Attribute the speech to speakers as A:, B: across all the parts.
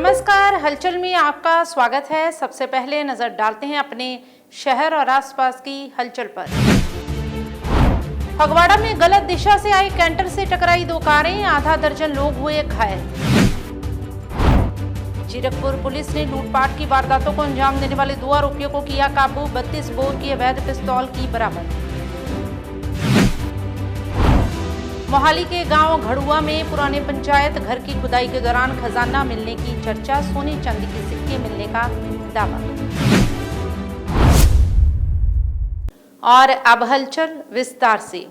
A: नमस्कार, हलचल में आपका स्वागत है। सबसे पहले नजर डालते हैं अपने शहर और आसपास की हलचल पर। फगवाड़ा में गलत दिशा से आए कैंटर से टकराई दो कारें, आधा दर्जन लोग हुए घायल। जीरकपुर पुलिस ने लूटपाट की वारदातों को अंजाम देने वाले 2 आरोपियों को किया काबू, 32 बोर की अवैध पिस्तौल की बरामद। मोहाली के गांव घड़ुआ में पुराने पंचायत घर की खुदाई के दौरान खजाना मिलने की चर्चा, सोने चांदी के सिक्के मिलने का दावा। और अब हलचल विस्तार से।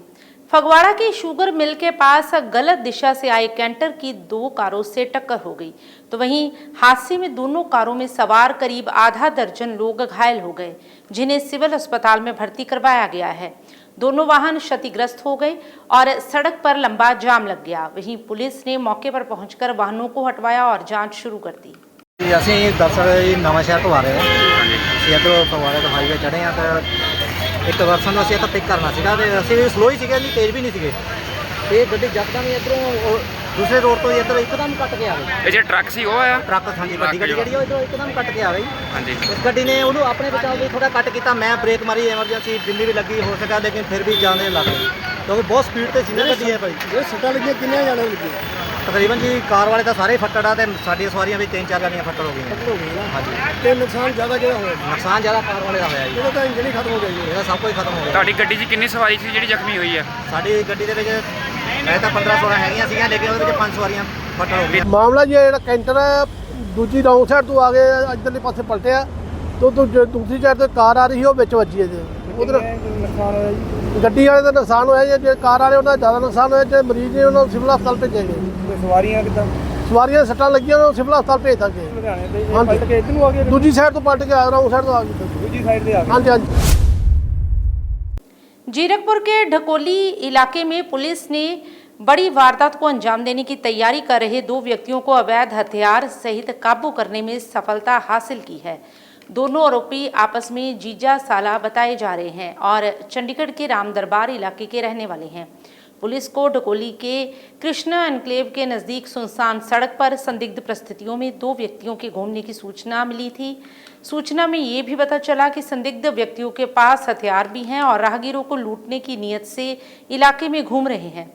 A: फगवाड़ा के शुगर मिल के पास गलत दिशा से आए कैंटर की 2 कारों से टक्कर हो गई, तो वहीं हादसे में दोनों कारों में सवार करीब आधा दर्जन लोग घायल हो गए, जिन्हें सिविल अस्पताल में भर्ती करवाया गया है। दोनों वाहन क्षतिग्रस्त हो गए और सड़क पर लंबा जाम लग गया। वहीं पुलिस ने मौके पर पहुंचकर वाहनों को हटवाया और जांच शुरू कर दी।
B: ਅਸੀਂ ਦਰਅਸਲ ਨਵਾਂ ਸ਼ਹਿਰ ਤੋਂ ਆ ਰਹੇ ਹਾਂ। ਅਸੀਂ ਇੱਧਰੋਂ ਫਗਵਾੜੇ ਤੋਂ ਹਾਈਵੇ ਚੜ੍ਹੇ ਹਾਂ ਤਾਂ ਇੱਕ ਪਰਸਨ ਨੂੰ ਅਸੀਂ ਇੱਥੇ ਪਿਕ ਕਰਨਾ ਸੀਗਾ ਤੇ ਅਸੀਂ ਵੀ ਸਲੋ ਹੀ ਸੀਗੇ, ਇੰਨੀ ਤੇਜ਼ ਵੀ ਨਹੀਂ ਸੀਗੇ ਤੇ ਗੱਡੀ ਯਕਦਮ ਹੀ ਇੱਧਰੋਂ ਦੂਸਰੇ ਰੋਡ ਤੋਂ ਇੱਧਰ ਇੱਕਦਮ ਕੱਟ ਕੇ ਆ ਗਈ।
C: ਇਹ ਜਿਹੜਾ ਟਰੱਕ ਸੀ ਉਹ ਆਇਆ
B: ਟਰੱਕ, ਹਾਂਜੀ, ਵੱਡੀ ਗੱਡੀ ਜਿਹੜੀ ਉਹ ਇੱਧਰੋਂ ਇੱਕਦਮ ਕੱਟ ਕੇ ਆ ਗਈ।
C: ਹਾਂਜੀ,
B: ਇਸ ਗੱਡੀ ਨੇ ਉਹਨੂੰ ਆਪਣੇ ਬਚਾਅ ਲਈ ਥੋੜਾ ਕੱਟ ਕੀਤਾ। ਮੈਂ ਬ੍ਰੇਕ ਮਾਰੀ, ਐਮਰਜੈਂਸੀ ਜਿੰਨੀ ਵੀ ਲੱਗੀ ਹੋ ਸਕਿਆ, ਲੇਕਿਨ ਫਿਰ ਵੀ ਜਾਨ ਦੇ ਲੱਗ ਗਈ ਕਿਉਂਕਿ ਬਹੁਤ ਸਪੀਡ ਤੇ ਸੀ ਨਾ ਗੱਡੀ। ਹੈ ਭਾਈ ਇਹ ਸੱਟਾਂ ਲੱਗੀਆਂ ਕਿੰਨੇ ਜਾਣੇ ਲੱਗੇ? ਤਕਰੀਬਨ ਜੀ ਕਾਰ ਵਾਲੇ ਤਾਂ ਸਾਰੇ ਫੱਟੜ ਆ ਤੇ ਸਾਡੀਆਂ ਸਵਾਰੀਆਂ ਵੀ 3-4 ਜਾਣੀਆਂ ਫੱਟੜ ਹੋ ਗਈਆਂ। ਹਾਂਜੀ, ਤੇ ਨੁਕਸਾਨ ਜ਼ਿਆਦਾ ਕਿਹਦਾ ਹੋਇਆ? ਨੁਕਸਾਨ ਜ਼ਿਆਦਾ ਕਾਰ ਵਾਲੇ ਦਾ ਹੋਇਆ ਜੀ। ਇਹਦਾ ਤਾਂ ਇੰਜਨ ਹੀ ਖਤਮ ਹੋ ਗਿਆ ਜੀ, ਇਹਦਾ ਸਭ ਕੁਝ ਖਤਮ ਹੋ ਗਿਆ।
C: ਤੁਹਾਡੀ ਗੱਡੀ 'ਚ ਕਿੰਨੀ ਸਵਾਰੀ ਸੀ ਜਿਹੜੀ ਜ਼ਖਮੀ ਹੋਈ ਹੈ?
B: ਸਾਡੀ ਗੱਡੀ ਦੇ ਵਿੱਚ ਮੈਂ ਤਾਂ 15-16 ਹੈਗੀਆਂ ਸੀਗੀਆਂ, ਲੇਕਿਨ ਉਹਦੇ ਵਿੱਚ 5 ਸਵਾਰੀਆਂ ਫੱਟੜ ਹੋ ਗਈਆਂ।
D: ਮਾਮਲਾ ਜੀ ਜਿਹੜਾ ਕੈਂਟਰ ਦੂਜੀ ਰੌਂਗ ਸਾਈਡ ਤੋਂ ਆ ਕੇ ਇੱਧਰਲੇ ਪਾਸੇ ਪਲਟਿਆ ਤੋਂ ਦੂਸਰੀ ਸਾਈਡ ਤੇ ਕਾਰ ਆ ਰਹੀ ਸੀ, ਉਹ ਵਿੱਚ ਵੱਜੀ ਇਹਦੇ। ਉਧਰ ਨੁਕਸਾਨ ਹੋਇਆ ਜੀ, ਗੱਡੀ ਵਾਲੇ ਦਾ ਨੁਕਸਾਨ ਹੋਇਆ ਜੀ, ਜੇ ਕਾਰ ਵਾਲੇ ਉਹਨਾਂ ਦਾ ਜ਼ਿਆਦਾ ਨੁਕਸਾਨ ਹੋਇਆ। ਜੇ ਮਰੀਜ਼ ਨੇ ਉਹਨਾਂ ਨੂੰ ਸਿਵਲ ਹਸਪਤਾਲ ਭੇਜੇ ਗਏ।
E: ਸਵਾਰੀਆਂ ਕਿੱਦਾਂ?
D: ਸਵਾਰੀਆਂ ਸੱਟਾਂ ਲੱਗੀਆਂ, ਉਹਨਾਂ ਨੂੰ ਸਿਵਲ ਹਸਪਤਾਲ ਭੇਜ ਦਾਂਗੇ।
E: ਲੁਧਿਆਣੇ ਤੇ ਪਲਟ ਕੇ ਇੱਧਰ ਨੂੰ ਆ ਗਏ,
D: ਦੂਜੀ ਸਾਈਡ ਤੋਂ ਪਲਟ ਕੇ ਆ, ਰੌਂਗ ਸਾਈਡ ਤੋਂ ਆ ਗਈ,
E: ਦੂਜੀ ਸਾਈਡ ਤੇ ਆ ਗਏ।
D: ਹਾਂਜੀ ਹਾਂਜੀ।
A: जीरकपुर के ढकोली इलाके में पुलिस ने बड़ी वारदात को अंजाम देने की तैयारी कर रहे 2 व्यक्तियों को अवैध हथियार सहित काबू करने में सफलता हासिल की है। दोनों आरोपी आपस में जीजा साला बताए जा रहे हैं और चंडीगढ़ के राम दरबार इलाके के रहने वाले हैं। पुलिस को ढकोली के कृष्णा एनक्लेव के नज़दीक सुनसान सड़क पर संदिग्ध परिस्थितियों में 2 व्यक्तियों के घूमने की सूचना मिली थी। सूचना में ये भी पता चला कि संदिग्ध व्यक्तियों के पास हथियार भी हैं और राहगीरों को लूटने की नीयत से इलाके में घूम रहे हैं।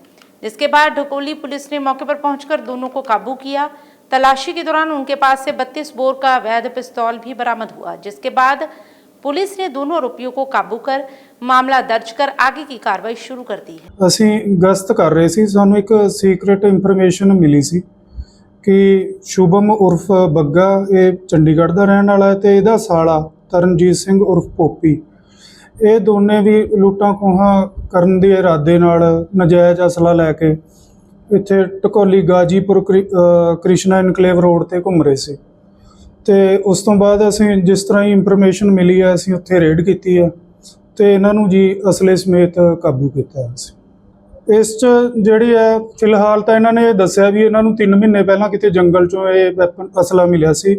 A: जिसके बाद ढकोली पुलिस ने मौके पर पहुंचकर दोनों को काबू किया। तलाशी के दौरान उनके पास से 32 बोर का अवैध पिस्तौल भी बरामद हुआ, जिसके बाद पुलिस ने दोनों आरोपियों को काबू कर मामला दर्ज कर आगे की कार्रवाई शुरू कर दी है।
F: ਅਸੀਂ ਗਸ਼ਤ ਕਰ ਰਹੇ ਸੀ, ਸਾਨੂੰ ਇੱਕ ਸੀਕ੍ਰੇਟ ਇਨਫੋਰਮੇਸ਼ਨ ਮਿਲੀ ਸੀ ਕਿ ਸ਼ੁਭਮ ਉਰਫ ਬੱਗਾ ਇਹ ਚੰਡੀਗੜ੍ਹ ਦਾ ਰਹਿਣ ਵਾਲਾ ਹੈ ਤੇ ਇਹਦਾ ਸਾਲਾ ਤਰਨਜੀਤ ਸਿੰਘ ਉਰਫ ਪੋਪੀ, ਇਹ ਦੋਨੇ ਵੀ ਲੁੱਟਾਂ ਖੋਹਾਂ ਕਰਨ ਦੇ ਇਰਾਦੇ ਨਾਲ ਨਜਾਇਜ਼ ਅਸਲਾ ਲੈ ਕੇ ਇੱਥੇ ਢਕੋਲੀ ਗਾਜੀਪੁਰ ਕ੍ਰਿਸ਼ਨਾ ਇਨਕਲੇਵ ਰੋਡ ਤੇ ਘੁੰਮ ਰਹੇ ਸੀ। ਤੇ ਉਸ ਤੋਂ ਬਾਅਦ ਅਸੀਂ ਜਿਸ ਤਰ੍ਹਾਂ ਹੀ ਇਨਫੋਰਮੇਸ਼ਨ ਮਿਲੀ ਹੈ, ਅਸੀਂ ਉੱਥੇ ਰੇਡ ਕੀਤੀ ਹੈ ਤੇ ਇਹਨਾਂ ਨੂੰ ਜੀ ਅਸਲੇ ਸਮੇਤ ਕਾਬੂ ਕੀਤਾ ਸੀ। ਇਸ 'ਚ ਜਿਹੜੀ ਹੈ ਫਿਲਹਾਲ ਤਾਂ ਇਹਨਾਂ ਨੇ ਦੱਸਿਆ ਵੀ ਇਹਨਾਂ ਨੂੰ 3 ਮਹੀਨੇ ਪਹਿਲਾਂ ਕਿਤੇ ਜੰਗਲ 'ਚੋਂ ਇਹ ਵੈਪਨ ਅਸਲਾ ਮਿਲਿਆ ਸੀ।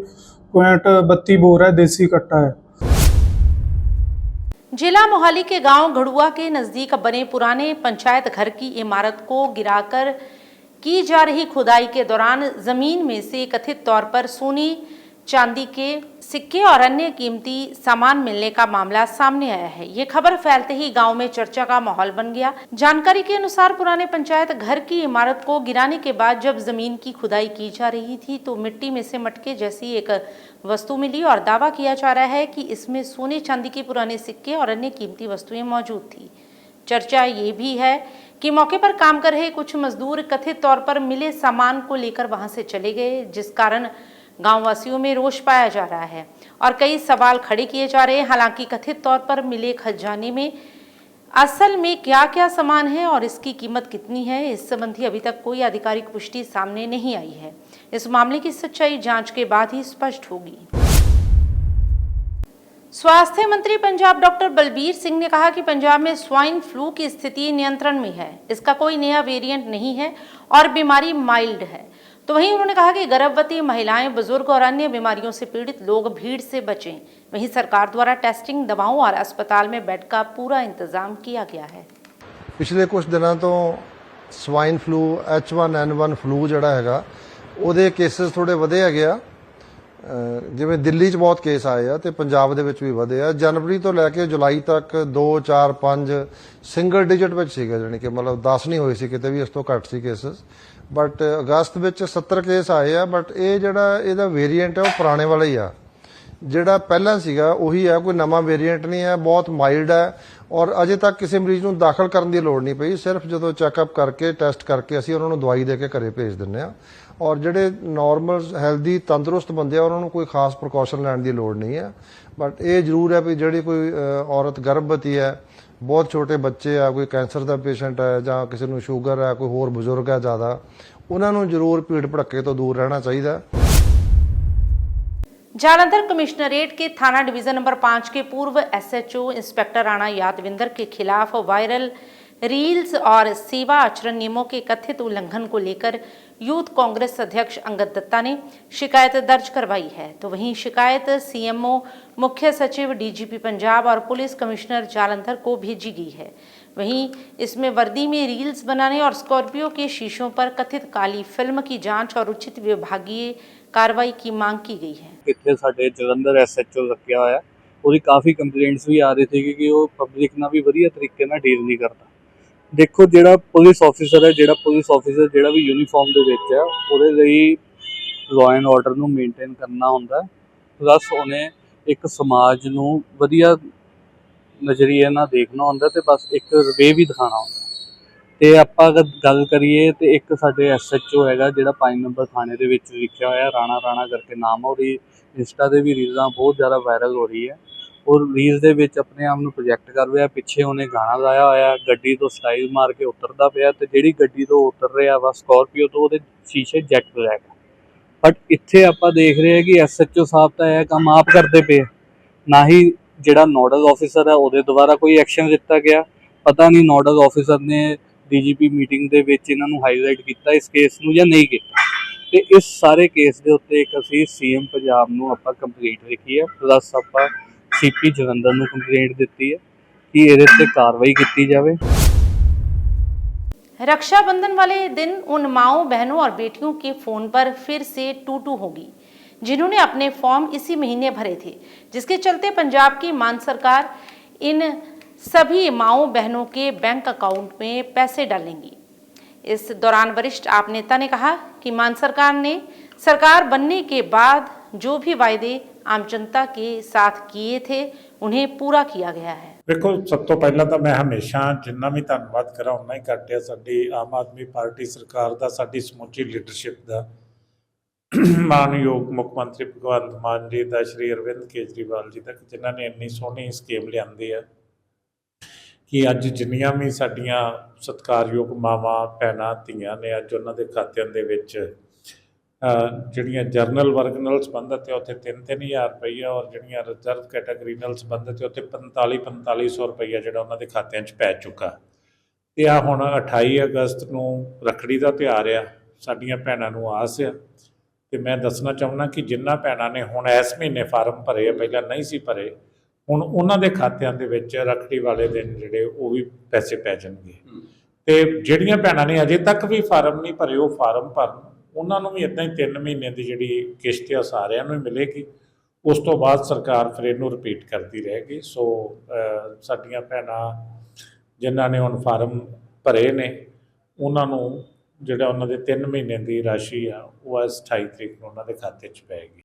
F: .32 बोर है, देसी कट्टा है।
A: जिला मोहाली के गांव घड़ुआ के नजदीक बने पुराने पंचायत घर की इमारत को गिराकर की जा रही खुदाई के दौरान जमीन में से कथित तौर पर सोने चांदी के सिक्के और अन्य कीमती सामान मिलने का मामला सामने आया है। ये खबर फैलते ही गांव में चर्चा का माहौल बन गया। जानकारी के अनुसार पुराने पंचायत घर की इमारत को गिराने के बाद जब जमीन की खुदाई की जा रही थी तो मिट्टी में से मटके जैसी एक वस्तु मिली और दावा किया जा रहा है कि इसमें सोने चांदी के पुराने सिक्के और अन्य कीमती वस्तुएं मौजूद थी। चर्चा ये भी है कि मौके पर काम कर रहे कुछ मजदूर कथित तौर पर मिले सामान को लेकर वहां से चले गए, जिस कारण गांव वासियों में रोष पाया जा रहा है और कई सवाल खड़े किए जा रहे हैं। हालांकि कथित तौर पर मिले खजाने में असल में क्या क्या सामान है और इसकी कीमत कितनी है, इस संबंधी अभी तक कोई आधिकारिक पुष्टि सामने नहीं आई है। इस मामले की सच्चाई जांच के बाद ही स्पष्ट होगी। स्वास्थ्य मंत्री पंजाब डॉक्टर बलबीर सिंह ने कहा कि पंजाब में स्वाइन फ्लू की स्थिति नियंत्रण में है, इसका कोई नया वेरिएंट नहीं है और बीमारी माइल्ड है। तो वहीं उन्होंने कहा कि गर्भवती महिलाएं, बुजुर्ग और अन्य बीमारियों से पीड़ित लोग भीड़ से बचें। वहीं सरकार द्वारा टेस्टिंग, दवाओं और अस्पताल में बेड का पूरा इंतजाम किया गया है।
G: पिछले कुछ दिनों तो स्वाइन फ्लू H1N1 फ्लू ਜਿਹੜਾ ਹੈਗਾ ਉਹਦੇ ਕੇसेस ਥੋੜੇ ਵਧੇ ਹੈਗੇ ਆ ਜਿਵੇਂ ਦਿੱਲੀ 'ਚ ਬਹੁਤ ਕੇਸ ਆਏ ਆ ਤੇ ਪੰਜਾਬ ਦੇ ਵਿੱਚ ਵੀ ਵਧੇ ਆ। ਜਨਵਰੀ ਤੋਂ ਲੈ ਕੇ ਜੁਲਾਈ ਤੱਕ 2 4 5 ਸਿੰਗਲ ਡਿਜਿਟ ਵਿੱਚ ਸੀਗਾ, ਜਾਣੀ ਕਿ ਮਤਲਬ 10 ਨਹੀਂ ਹੋਏ ਸੀ ਕਿਤੇ ਵੀ, ਇਸ ਤੋਂ ਘੱਟ ਸੀ ਕੇਸਸ। ਬਟ ਅਗਸਤ ਵਿੱਚ 70 ਕੇਸ ਆਏ ਆ। ਬਟ ਇਹ ਜਿਹੜਾ ਇਹਦਾ ਵੇਰੀਐਂਟ ਹੈ ਉਹ ਪੁਰਾਣੇ ਵਾਲਾ ਹੀ ਆ, ਜਿਹੜਾ ਪਹਿਲਾਂ ਸੀਗਾ ਉਹੀ ਹੈ, ਕੋਈ ਨਵਾਂ ਵੇਰੀਐਂਟ ਨਹੀਂ ਹੈ, ਬਹੁਤ ਮਾਈਲਡ ਹੈ। ਔਰ ਅਜੇ ਤੱਕ ਕਿਸੇ ਮਰੀਜ਼ ਨੂੰ ਦਾਖਲ ਕਰਨ ਦੀ ਲੋੜ ਨਹੀਂ ਪਈ, ਸਿਰਫ ਜਦੋਂ ਚੈੱਕਅਪ ਕਰਕੇ ਟੈਸਟ ਕਰਕੇ ਅਸੀਂ ਉਹਨਾਂ ਨੂੰ ਦਵਾਈ ਦੇ ਕੇ ਘਰੇ ਭੇਜ ਦਿੰਦੇ ਆ। ਔਰ ਜਿਹੜੇ ਨਾਰਮਲ ਹੈਲਦੀ ਤੰਦਰੁਸਤ ਬੰਦੇ ਆ ਉਹਨਾਂ ਨੂੰ ਕੋਈ ਖਾਸ ਪ੍ਰੀਕਾਸ਼ਨ ਲੈਣ ਦੀ ਲੋੜ ਨਹੀਂ ਹੈ। ਬਟ ਇਹ ਜ਼ਰੂਰ ਹੈ ਵੀ ਜਿਹੜੀ ਕੋਈ ਔਰਤ ਗਰਭਵਤੀ ਹੈ, ਬਹੁਤ ਛੋਟੇ ਬੱਚੇ ਆ, ਕੋਈ ਕੈਂਸਰ ਦਾ ਪੇਸ਼ੈਂਟ ਹੈ ਜਾਂ ਕਿਸੇ ਨੂੰ ਸ਼ੂਗਰ ਹੈ, ਕੋਈ ਹੋਰ ਬਜ਼ੁਰਗ ਹੈ ਜ਼ਿਆਦਾ, ਉਹਨਾਂ ਨੂੰ ਜ਼ਰੂਰ ਭੀੜ ਭੜੱਕੇ ਤੋਂ ਦੂਰ ਰਹਿਣਾ ਚਾਹੀਦਾ।
A: जालंधर कमिश्नरेट के थाना डिवीजन नंबर 5 के पूर्व एसएचओ इंस्पेक्टर राणा यादविंदर के खिलाफ वायरल रील्स और सेवा आचरण नियमों के कथित उल्लंघन को लेकर यूथ कांग्रेस अध्यक्ष अंगद दत्ता ने शिकायत दर्ज करवाई है। तो वहीं शिकायत सीएमओ, मुख्य सचिव, डीजीपी पंजाब और पुलिस कमिश्नर जालंधर को भेजी गई है। वहीं इसमें वर्दी में रील्स बनाने और स्कॉर्पियो के शीशों पर कथित काली फिल्म की जांच और उचित विभागीय कार्रवाई की मांग की गई है।
H: ਇੱਥੇ ਸਾਡੇ ਜਲੰਧਰ ਐਸਐਚਓ ਰੱਖਿਆ ਹੋਇਆ, ਉਹਦੀ ਕਾਫੀ ਕੰਪਲੇਂਟਸ ਵੀ ਆ ਰਹੀ ਸੀ ਕਿ ਉਹ ਪਬਲਿਕ ਨਾਲ ਵੀ ਵਧੀਆ ਤਰੀਕੇ ਨਾਲ ਡੀਲ ਨਹੀਂ ਕਰਦਾ। ਦੇਖੋ ਜਿਹੜਾ ਪੁਲਿਸ ਆਫੀਸਰ ਹੈ, ਜਿਹੜਾ ਵੀ ਯੂਨੀਫਾਰਮ ਦੇ ਵਿੱਚ ਹੈ, ਉਹਦੇ ਲਈ ਲਾਅ ਐਂਡ ਆਰਡਰ ਨੂੰ ਮੇਨਟੇਨ ਕਰਨਾ ਹੁੰਦਾ, ਪਲੱਸ ਉਹਨੇ ਇੱਕ ਸਮਾਜ ਨੂੰ ਵਧੀਆ ਨਜ਼ਰੀਏ ਨਾਲ ਦੇਖਣਾ ਹੁੰਦਾ ਤੇ ਬਸ ਇੱਕ ਵੇ ਵੀ ਦਿਖਾਉਣਾ ਹੁੰਦਾ। ਤੇ ਆਪਾਂ ਅਗਰ ਗੱਲ ਕਰੀਏ ਤੇ ਇੱਕ ਸਾਡੇ ਐਸਐਚਓ ਹੈਗਾ ਜਿਹੜਾ 5 ਨੰਬਰ ਥਾਣੇ ਦੇ ਵਿੱਚ ਲਿਖਿਆ ਹੋਇਆ, ਰਾਣਾ ਕਰਕੇ ਨਾਮ ਆ, ਉਹਦੀ ਇੰਸਟਾ ਤੇ ਵੀ ਰੀਲਾਂ ਬਹੁਤ ਜ਼ਿਆਦਾ ਵਾਇਰਲ ਹੋ ਰਹੀ ਹੈ। ਔਰ ਰੀਲ ਦੇ ਵਿੱਚ ਆਪਣੇ ਆਪ ਨੂੰ ਪ੍ਰੋਜੈਕਟ ਕਰ ਰਿਹਾ, ਪਿੱਛੇ ਉਹਨੇ ਗਾਣਾ ਲਾਇਆ ਹੋਇਆ, ਗੱਡੀ ਤੋਂ ਸਟਾਈਲ ਮਾਰ ਕੇ ਉਤਰਦਾ ਪਿਆ ਤੇ ਜਿਹੜੀ ਗੱਡੀ ਤੋਂ ਉਤਰ ਰਿਹਾ ਵਾ ਸਕਾਰਪੀਓ ਤੋਂ, ਉਹਦੇ ਸ਼ੀਸ਼ੇ ਜੈਟ ਬਲੈਕ। ਬਟ ਇੱਥੇ ਆਪਾਂ ਦੇਖ ਰਹੇ ਹਾਂ ਕਿ ਐਸਐਚਓ ਸਾਹਿਬ ਤਾਂ ਇਹ ਕੰਮ ਆਪ ਕਰਦੇ ਪਏ, ਨਾ ਹੀ ਜਿਹੜਾ ਨੋਡਲ ਆਫਿਸਰ ਹੈ ਉਹਦੇ ਦੁਆਰਾ ਕੋਈ ਐਕਸ਼ਨ ਦਿੱਤਾ ਗਿਆ। ਪਤਾ ਨਹੀਂ ਨੋਡਲ ਆਫਿਸਰ ਨੇ ਡੀਜੀਪੀ ਮੀਟਿੰਗ ਦੇ ਵਿੱਚ ਇਹਨਾਂ ਨੂੰ ਹਾਈਲਾਈਟ ਕੀਤਾ ਇਸ ਕੇਸ ਨੂੰ ਜਾਂ ਨਹੀਂ ਕੀਤਾ। ਤੇ ਇਸ ਸਾਰੇ ਕੇਸ ਦੇ ਉੱਤੇ ਇੱਕ ਅਸੀਂ ਸੀਐਮ ਪੰਜਾਬ ਨੂੰ ਆਪਾਂ ਕੰਪਲੇਂਟ ਲਿਖੀ ਹੈ, ਪਲੱਸ ਆਪਾਂ ਸੀਪੀ ਜਲੰਧਰ ਨੂੰ ਕੰਪਲੇंट ਦਿੱਤੀ है कि ਇਹਦੇ ਤੇ कार्रवाई की जाए।
A: रक्षाबंधन वाले दिन उन माओं, बहनों और बेटियों के फोन पर फिर से टू होगी जिन्होंने अपने फॉर्म इसी महीने भरे थे, जिसके चलते पंजाब की मान सरकार इन सभी माओं बहनों के बैंक अकाउंट में पैसे डालेंगी। इस दौरान वरिष्ठ आप नेता ने कहा कि मान सरकार ने सरकार बनने के बाद जो भी वायदे आम जनता के साथ किए थे उन्हें पूरा किया गया है।
I: देखो, सब तो पहला तो मैं हमेशा जिन्ना भी धन्यवाद करा उन्ना ही घट है साडी आम आदमी पार्टी सरकार दा, साडी समूची लीडरशिप दा, मानयोग मुख मंत्री भगवंत मान जी दा, श्री अरविंद केजरीवाल जी तक, जिन्हों ने इन्नी सोहनी स्कीम लियादी है कि अज जिन्नियां भी साडियां सत्कारयोग मावां भैणां धीआं ने अज उन्हां दे खातिਆਂ ਦੇ ਵਿੱਚ ਜਿਹੜੀਆਂ ਜਰਨਲ ਵਰਗ ਨਾਲ ਸੰਬੰਧਿਤ ਹੈ ਉੱਥੇ 3-3000 ਰੁਪਈਆ, ਔਰ ਜਿਹੜੀਆਂ ਰਿਜ਼ਰਵ ਕੈਟਾਗਰੀ ਨਾਲ ਸੰਬੰਧਿਤ ਹੈ ਉੱਥੇ 4500 ਰੁਪਈਆ ਜਿਹੜਾ ਉਹਨਾਂ ਦੇ ਖਾਤਿਆਂ 'ਚ ਪੈ ਚੁੱਕਾ। ਤੇ ਆ ਹੁਣ 28 ਅਗਸਤ ਨੂੰ ਰੱਖੜੀ ਦਾ ਤਿਉਹਾਰ ਆ, ਸਾਡੀਆਂ ਭੈਣਾਂ ਨੂੰ ਆਸ ਆ, ਤੇ ਮੈਂ ਦੱਸਣਾ ਚਾਹੁੰਦਾ ਕਿ ਜਿਨ੍ਹਾਂ ਭੈਣਾਂ ਨੇ ਹੁਣ ਇਸ ਮਹੀਨੇ ਫਾਰਮ ਭਰੇ ਆ, ਪਹਿਲਾਂ ਨਹੀਂ ਸੀ ਭਰੇ, ਹੁਣ ਉਹਨਾਂ ਦੇ ਖਾਤਿਆਂ ਦੇ ਵਿੱਚ ਰੱਖੜੀ ਵਾਲੇ ਦਿਨ ਜਿਹੜੇ ਉਹ ਵੀ ਪੈਸੇ ਪੈ ਜਾਣਗੇ। ਤੇ ਜਿਹੜੀਆਂ ਭੈਣਾਂ ਨੇ ਅਜੇ ਤੱਕ ਵੀ ਫਾਰਮ ਨਹੀਂ ਭਰੇ, ਉਹ ਫਾਰਮ ਭਰਨ, ਉਹਨਾਂ ਨੂੰ ਵੀ ਇੱਦਾਂ ਹੀ 3 ਮਹੀਨੇ ਦੀ ਜਿਹੜੀ ਕਿਸ਼ਤ ਆ ਸਾਰਿਆਂ ਨੂੰ ਹੀ ਮਿਲੇਗੀ। ਉਸ ਤੋਂ ਬਾਅਦ ਸਰਕਾਰ ਫਿਰ ਇਹਨੂੰ ਰਿਪੀਟ ਕਰਦੀ ਰਹੇਗੀ। ਸੋ ਸਾਡੀਆਂ ਭੈਣਾਂ ਜਿਨ੍ਹਾਂ ਨੇ ਹੁਣ ਫਾਰਮ ਭਰੇ ਨੇ, ਉਹਨਾਂ ਨੂੰ ਜਿਹੜਾ ਉਹਨਾਂ ਦੇ 3 ਮਹੀਨੇ ਦੀ ਰਾਸ਼ੀ ਆ ਉਹ 28 ਤਰੀਕ ਨੂੰ ਉਹਨਾਂ ਦੇ ਖਾਤੇ 'ਚ ਪਏਗੀ।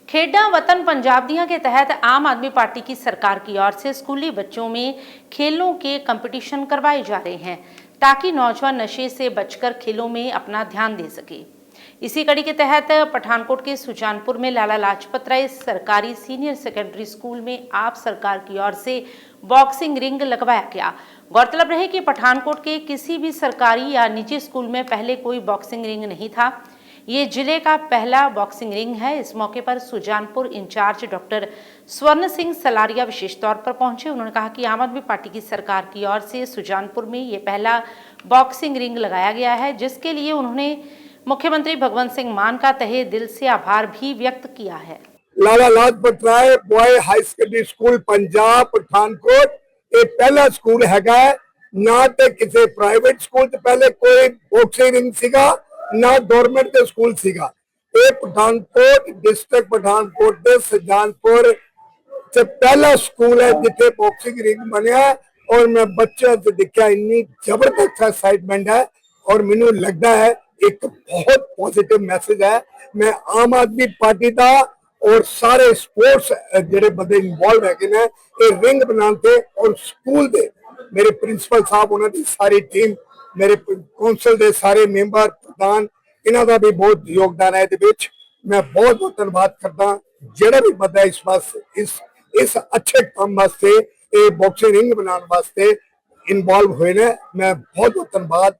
A: खेडा वतन पंजाब दियां के तहत आम आदमी पार्टी की सरकार की ओर से स्कूली बच्चों में खेलों के कंपटीशन करवाए जा रहे हैं ताकि नौजवान नशे से बचकर खेलों में अपना ध्यान दे सके। इसी कड़ी के तहत पठानकोट के सुजानपुर में लाला लाजपत राय सरकारी सीनियर सेकेंडरी स्कूल में आप सरकार की ओर से बॉक्सिंग रिंग लगवाया गया। गौरतलब रहे कि पठानकोट के किसी भी सरकारी या निजी स्कूल में पहले कोई बॉक्सिंग रिंग नहीं था। ये जिले का पहला बॉक्सिंग रिंग है। इस मौके पर सुजानपुर इंचार्ज डॉक्टर स्वर्ण सिंह सलारिया विशेष तौर पर पहुंचे। उन्होंने कहा कि आम आदमी पार्टी की सरकार की ओर से सुजानपुर में ये पहला बॉक्सिंग रिंग लगाया गया है, जिसके लिए उन्होंने मुख्यमंत्री भगवंत सिंह मान का तहे दिल से आभार भी व्यक्त किया है।
J: Lala Lajpat Rai boy high secondary school Punjab Pathankot ये पहला स्कूल हैगा। ना तो किसी प्राइवेट स्कूल से पहले कोई बॉक्सिंग रिंग सीगा, ना गवर्नमेंट के स्कूल सीगा। ਇਹ ਪਠਾਨਕੋਟ ਡਿਸਟ੍ਰਿਕਟ ਪਠਾਨਕੋਟ ਦੇ ਸੁਜਾਨਪੁਰ ਤੇ ਪਹਿਲਾ ਸਕੂਲ ਹੈ ਜਿੱਥੇ ਬਾਕਸਿੰਗ ਰਿੰਗ ਬਣਿਆ ਹੈ। और मैं बच्चों से देखा इन्नी जबरदस्त एक्साइटमेंट है और मैनू लगता है एक बहुत पॉजिटिव मैसेज है। मैं आम आदमी पार्टी का और सारे स्पोर्ट्स जेडे बंदे इन्वॉल्व है ने ये रिंग बनाते और स्कूल दे मेरे प्रिंसिपल साहब उन्होंने सारी टीम मेरे कौंसल दे सारे मेंबर प्रधान इन्हों का भी बहुत योगदान है। मैं बहुत बहुत धन्यवाद करता जेड़ा भी बंदा इस वास्ते इस अच्छे काम वास्ते बॉक्सिंग रिंग बनाने वास्ते इन्वॉल्व हुए ने। मैं बहुत बहुत धन्यवाद।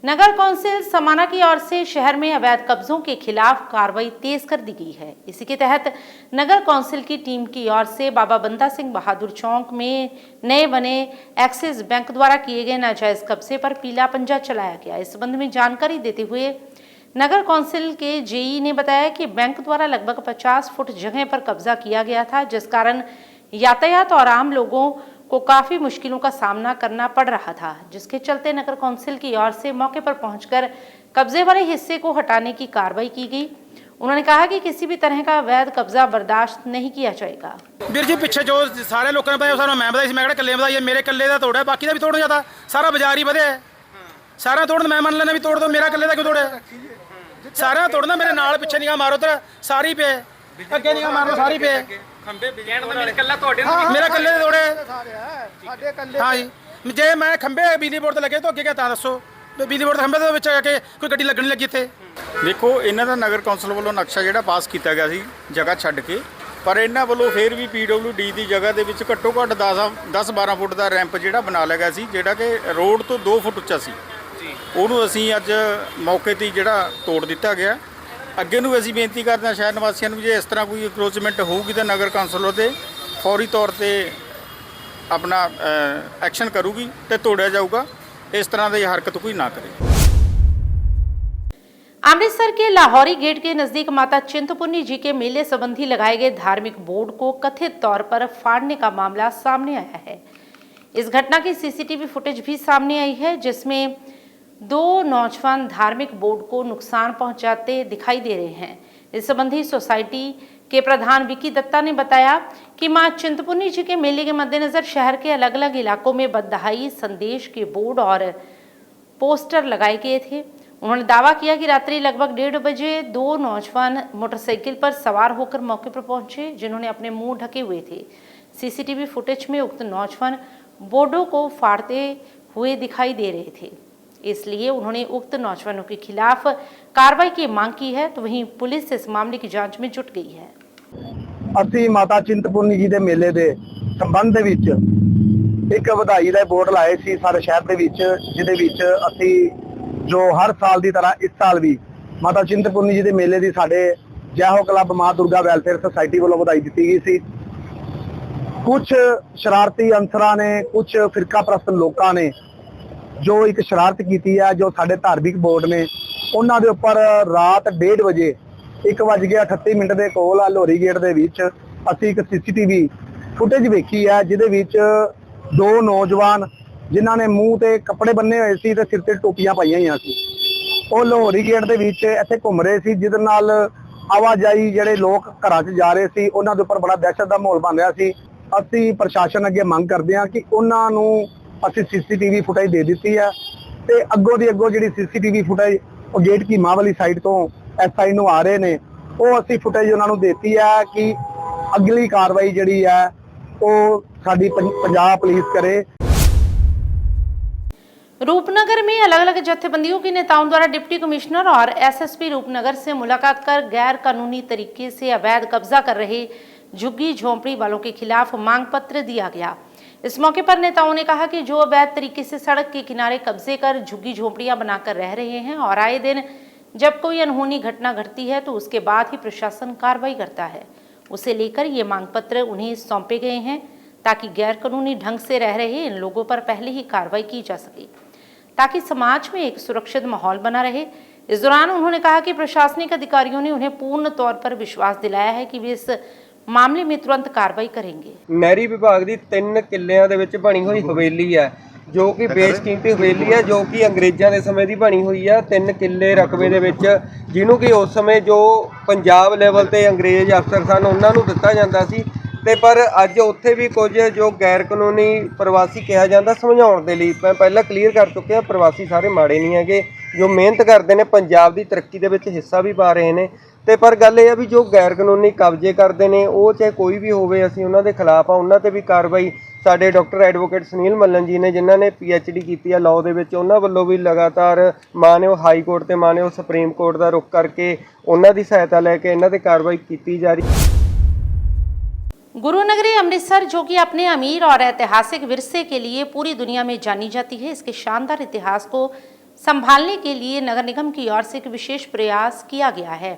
A: नगर कौंसिल समाना की ओर से शहर में अवैध कब्जों के खिलाफ कार्रवाई तेज कर दी गई है। इसी के तहत नगर कौंसिल की टीम की ओर से बाबा बंदा सिंह बहादुर चौक में नए बने एक्सिस बैंक द्वारा किए गए नाजायज कब्जे पर पीला पंजा चलाया गया। इस संबंध में जानकारी देते हुए नगर कौंसिल के जेई ने बताया कि बैंक द्वारा लगभग 50 फुट जगह पर कब्जा किया गया था, जिस कारण यातायात और आम लोगों को काफी मुश्किलों का सामना करना पड़ रहा था, जिसके चलते नगर कौंसिल की ओर से मौके पर पहुंचकर कब्जे वाले हिस्से को हटाने की कार्रवाई की गई। उन्होंने कहा कि किसी भी तरह का अवैध कब्जा बर्दाश्त नहीं किया जाएगा।
K: ਵੀਰ ਜੀ ਪਿੱਛੇ ਜੋ ਸਾਰੇ ਲੋਕਾਂ ਨੇ बताया ਸਾਨੂੰ ਮੈਂ बताई मैं ਕੱਲੇ बताई मेरे ਕੱਲੇ ਦਾ ਤੋੜਿਆ ਬਾਕੀ ਦਾ ਵੀ ਤੋੜਨ ਜਾਂਦਾ ਸਾਰਾ ਬਾਜ਼ਾਰ ਹੀ ਵਧਿਆ ਸਾਰਾ ਤੋੜਨ ਮੈਂ ਮੰਨ ਲੈਣਾ ਵੀ ਤੋੜ ਦੋ ਮੇਰਾ ਕੱਲੇ ਦਾ ਕਿਉਂ ਤੋੜਿਆ ਸਾਰਾ ਤੋੜਨਾ ਮੇਰੇ ਨਾਲ ਪਿੱਛੇ ਨਿਗਾਹ ਮਾਰੋ ਤੇ ਸਾਰੀ ਪਏ ਅੱਗੇ ਨਿਗਾਹ ਮਾਰੋ ਸਾਰੀ ਪਏ ਖੰਬੇ ਕਹਿਣ ਦਾ ਮੇਰੇ ਕੱਲਾ ਤੁਹਾਡੇ ਮੇਰਾ ਕੱਲੇ ਦੇ ਤੋੜੇ ਸਾਡੇ ਕੱਲੇ ਹਾਂ ਜੀ ਜੇ ਮੈਂ ਖੰਬੇ ਬਿਜਲੀ ਬੋਰਡ ਤੇ ਲੱਗੇ ਤਾਂ ਅੱਗੇ ਕਿਆ ਤਾਂ ਦੱਸੋ ਬਿਜਲੀ ਬੋਰਡ ਦੇ ਖੰਬੇ ਦੇ ਵਿੱਚ ਆ ਕੇ ਕੋਈ ਗੱਡੀ ਲੱਗਣ ਲੱਗੀ ਇੱਥੇ।
L: ਦੇਖੋ ਇਹਨਾਂ ਦਾ ਨਗਰ ਕੌਂਸਲ ਵੱਲੋਂ ਨਕਸ਼ਾ ਜਿਹੜਾ ਪਾਸ ਕੀਤਾ ਗਿਆ ਸੀ ਜਗ੍ਹਾ ਛੱਡ ਕੇ ਪਰ ਇਹਨਾਂ ਵੱਲੋਂ ਫਿਰ ਵੀ PWD ਦੀ ਜਗ੍ਹਾ ਦੇ ਵਿੱਚ ਘੱਟੋ ਘੱਟ 10-12 ਫੁੱਟ ਦਾ ਰੈਂਪ ਜਿਹੜਾ ਬਣਾ ਲਿਆ ਗਿਆ ਸੀ ਜਿਹੜਾ ਕਿ ਰੋਡ ਤੋਂ 2 ਫੁੱਟ ਉੱਚਾ ਸੀ ਉਹਨੂੰ ਅਸੀਂ ਅੱਜ ਮੌਕੇ 'ਤੇ ਜਿਹੜਾ ਤੋੜ ਦਿੱਤਾ ਗਿਆ। ਅੱਗੇ ਨੂੰ ਅਸੀਂ ਬੇਨਤੀ ਕਰਦੇ ਹਾਂ ਸ਼ਹਿਰ ਨਿਵਾਸੀਆਂ ਨੂੰ ਜੇ ਇਸ ਤਰ੍ਹਾਂ ਕੋਈ ਅਕਰੋਚਮੈਂਟ ਹੋਊਗੀ ਤਾਂ ਨਗਰ ਕੌਂਸਲ ਉਹਦੇ ਫੌਰੀ ਤੌਰ ਤੇ ਆਪਣਾ ਐਕਸ਼ਨ ਕਰੂਗੀ ਤੇ ਤੋੜਿਆ ਜਾਊਗਾ। इस तरह की हरकत कोई ना करे।
A: अमृतसर के लाहौरी गेट के नजदीक माता चिंतपूर्णी जी के मेले संबंधी लगाए गए धार्मिक बोर्ड को कथित तौर पर फाड़ने का मामला सामने आया है। इस घटना की CCTV फुटेज भी सामने आई है, जिसमें 2 नौजवान धार्मिक बोर्ड को नुकसान पहुंचाते दिखाई दे रहे हैं। इस संबंधी सोसाइटी के प्रधान विकी दत्ता ने बताया कि मां चिंतपूर्णी जी के मेले के मद्देनजर शहर के अलग अलग इलाकों में बधाई संदेश के बोर्ड और पोस्टर लगाए गए थे। उन्होंने दावा किया कि रात्रि लगभग 1:30 बजे 2 नौजवान मोटरसाइकिल पर सवार होकर मौके पर पहुंचे, जिन्होंने अपने मुंह ढके हुए थे। CCTV फुटेज में उक्त नौजवान बोर्डों को फाड़ते हुए दिखाई दे रहे थे, इसलिए उन्होंने उक्त नौजवानों के खिलाफ कार्रवाई की मांग की है। तो वहीं पुलिस इस मामले की जांच में जुट गई है।
M: ਅਸੀਂ ਮਾਤਾ ਚਿੰਤਪੁਰਨੀ ਜੀ ਦੇ ਮੇਲੇ ਦੇ ਸੰਬੰਧ ਦੇ ਵਿੱਚ ਇੱਕ ਵਧਾਈ ਦਾ ਬੋਰਡ ਲਾਏ ਸੀ ਸਾਰੇ ਸ਼ਹਿਰ ਦੇ ਵਿੱਚ, ਜਿਹਦੇ ਵਿੱਚ ਅਸੀਂ ਜੋ ਹਰ ਸਾਲ ਦੀ ਤਰ੍ਹਾਂ ਇਸ ਸਾਲ ਵੀ ਮਾਤਾ ਚਿੰਤਪੁਰਨੀ ਜੀ ਦੇ ਮੇਲੇ ਦੀ ਸਾਡੇ ਜੈ ਹੋ ਕਲੱਬ ਮਾਂ ਦੁਰਗਾ ਵੈਲਫੇਅਰ ਸੁਸਾਇਟੀ ਵੱਲੋਂ ਵਧਾਈ ਦਿੱਤੀ ਗਈ ਸੀ। ਕੁਝ ਸ਼ਰਾਰਤੀ ਅਨਸਰਾਂ ਨੇ, ਕੁਝ ਫਿਰਕਾ ਪ੍ਰਸਤ ਲੋਕਾਂ ਨੇ ਜੋ ਇੱਕ ਸ਼ਰਾਰਤ ਕੀਤੀ ਹੈ, ਜੋ ਸਾਡੇ ਧਾਰਮਿਕ ਬੋਰਡ ਨੇ ਉਹਨਾਂ ਦੇ ਉੱਪਰ ਰਾਤ 1:30 ਵਜੇ 1:38 ਦੇ ਕੋਲ ਲੋਹਰੀ ਗੇਟ ਦੇ ਵਿੱਚ ਅਸੀਂ ਇੱਕ CCTV ਫੁਟੇਜ ਵੇਖੀ ਹੈ, ਜਿਹਦੇ ਵਿੱਚ 2 ਨੌਜਵਾਨ ਜਿਨ੍ਹਾਂ ਨੇ ਮੂੰਹ ਤੇ ਕੱਪੜੇ ਬੰਨੇ ਹੋਏ ਸੀ ਤੇ ਸਿਰ ਤੇ ਟੋਪੀਆਂ ਪਾਈਆਂ ਹੋਈਆਂ ਸੀ, ਉਹ ਲੋਹਰੀ ਗੇਟ ਦੇ ਵਿੱਚ ਇੱਥੇ ਘੁੰਮ ਰਹੇ ਸੀ, ਜਿਹਦੇ ਨਾਲ ਆਵਾਜਾਈ ਜਿਹੜੇ ਲੋਕ ਘਰਾਂ 'ਚ ਜਾ ਰਹੇ ਸੀ ਉਹਨਾਂ ਦੇ ਉੱਪਰ ਬੜਾ ਦਹਿਸ਼ਤ ਦਾ ਮਾਹੌਲ ਬਣ ਰਿਹਾ ਸੀ। ਅਸੀਂ ਪ੍ਰਸ਼ਾਸਨ ਅੱਗੇ ਮੰਗ ਕਰਦੇ ਹਾਂ ਕਿ ਉਹਨਾਂ ਨੂੰ ਅਸੀਂ CCTV ਫੁਟੇਜ ਦੇ ਦਿੱਤੀ ਹੈ ਤੇ ਅੱਗੋਂ ਦੀ ਅੱਗੋਂ ਜਿਹੜੀ CCTV ਫੁਟੇਜ ਉਹ ਗੇਟ ਕੀ ਮਾਂ ਵਾਲੀ ਸਾਈਡ ਤੋਂ SI ਨੂੰ ਆ ਰਹੇ ਨੇ, ਉਹ ਅਸੀਂ ਫੁਟੇਜ ਉਹਨਾਂ ਨੂੰ ਦੇਤੀ ਹੈ ਕਿ ਅਗਲੀ ਕਾਰਵਾਈ ਜਿਹੜੀ ਹੈ ਉਹ ਸਾਡੀ ਪੰਜਾਬ ਪੁਲਿਸ करे।
A: रूपनगर में अलग अलग जत्थेबंदियों के नेताओं द्वारा डिप्टी कमिश्नर और SSP रूपनगर से मुलाकात कर गैर कानूनी तरीके से अवैध कब्जा कर रहे झुग्गी झोंपड़ी वालों के खिलाफ मांग पत्र दिया गया। इस मौके पर नेताओं ने कहा कि जो अवैध तरीके से सड़क के किनारे कब्जे कर झुग्गी झोंपड़ियां बनाकर रह रहे हैं और आए दिन जब कोई अनहोनी घटना घटती है तो उसके बाद ही प्रशासन कार्रवाई करता है, उसे लेकर ये मांग पत्र उन्हें सौंपे गए हैं ताकि गैर कानूनी ढंग से रह रहे इन लोगों पर पहले ही कार्रवाई की जा सके, ताकि समाज में एक सुरक्षित माहौल बना रहे। इस दौरान उन्होंने कहा कि प्रशासनिक अधिकारियों ने उन्हें पूर्ण तौर पर विश्वास दिलाया है कि वे इस मामले में तुरंत कार्रवाई करेंगे।
E: ਨਹਿਰੀ ਵਿਭਾਗ ਦੀ 3 ਕਿੱਲਿਆਂ ਦੇ ਵਿੱਚ ਬਣੀ ਹੋਈ ਹਵੇਲੀ ਹੈ, ਜੋ ਕਿ ਬੇਸ਼ਕੀਮਤੀ ਹਵੇਲੀ ਹੈ, ਜੋ ਕਿ ਅੰਗਰੇਜ਼ਾਂ ਦੇ ਸਮੇਂ ਦੀ ਬਣੀ ਹੋਈ ਹੈ। 3 ਕਿੱਲੇ ਰਕਬੇ ਦੇ ਵਿੱਚ, ਜਿਹਨੂੰ ਕਿ ਉਸ ਸਮੇਂ ਜੋ ਪੰਜਾਬ ਲੈਵਲ ਤੇ ਅੰਗਰੇਜ਼ ਅਫਸਰ ਸਨ ਉਹਨਾਂ ਨੂੰ ਦਿੱਤਾ ਜਾਂਦਾ ਸੀ। ਤੇ ਪਰ ਅੱਜ ਉੱਥੇ ਵੀ ਕੁਝ ਜੋ ਗੈਰ ਕਾਨੂੰਨੀ ਪ੍ਰਵਾਸੀ ਕਿਹਾ ਜਾਂਦਾ, ਸਮਝਾਉਣ ਦੇ ਲਈ ਮੈਂ ਪਹਿਲਾਂ ਕਲੀਅਰ ਕਰ ਚੁੱਕਿਆ, ਪ੍ਰਵਾਸੀ ਸਾਰੇ ਮਾੜੇ ਨਹੀਂ ਹੈਗੇ, ਜੋ ਮਿਹਨਤ ਕਰਦੇ ਨੇ, ਪੰਜਾਬ ਦੀ ਤਰੱਕੀ ਦੇ ਵਿੱਚ ਹਿੱਸਾ ਵੀ ਪਾ ਰਹੇ ਨੇ। ਤੇ ਪਰ ਗੱਲ ਇਹ ਆ ਵੀ ਜੋ ਗੈਰ ਕਾਨੂੰਨੀ ਕਬਜ਼ੇ ਕਰਦੇ ਨੇ, ਉਹ ਚਾਹੇ ਕੋਈ ਵੀ ਹੋਵੇ, ਅਸੀਂ ਉਹਨਾਂ ਦੇ ਖਿਲਾਫ ਆ, ਉਹਨਾਂ ਤੇ ਵੀ ਕਾਰਵਾਈ ਸਾਡੇ ਡਾਕਟਰ ਐਡਵੋਕੇਟ ਸੁਨੀਲ ਮੱਲਨ ਜੀ ਨੇ, ਜਿਨ੍ਹਾਂ ਨੇ PhD ਕੀਤੀ ਆ ਲਾਅ ਦੇ ਵਿੱਚ, ਉਹਨਾਂ ਵੱਲੋਂ ਵੀ ਲਗਾਤਾਰ ਮਾਨਯੋਗ ਹਾਈ ਕੋਰਟ ਤੇ ਮਾਨਯੋਗ ਸੁਪਰੀਮ ਕੋਰਟ ਦਾ ਰੁਖ ਕਰਕੇ ਉਹਨਾਂ ਦੀ ਸਹਾਇਤਾ ਲੈ ਕੇ ਇਹਨਾਂ ਤੇ ਕਾਰਵਾਈ ਕੀਤੀ ਜਾ ਰਹੀ।
A: गुरु नगरी अमृतसर, जो कि अपने अमीर और ऐतिहासिक विरसे के लिए पूरी दुनिया में जानी जाती है, इसके शानदार इतिहास को संभालने के लिए नगर निगम की ओर से एक विशेष प्रयास किया गया है।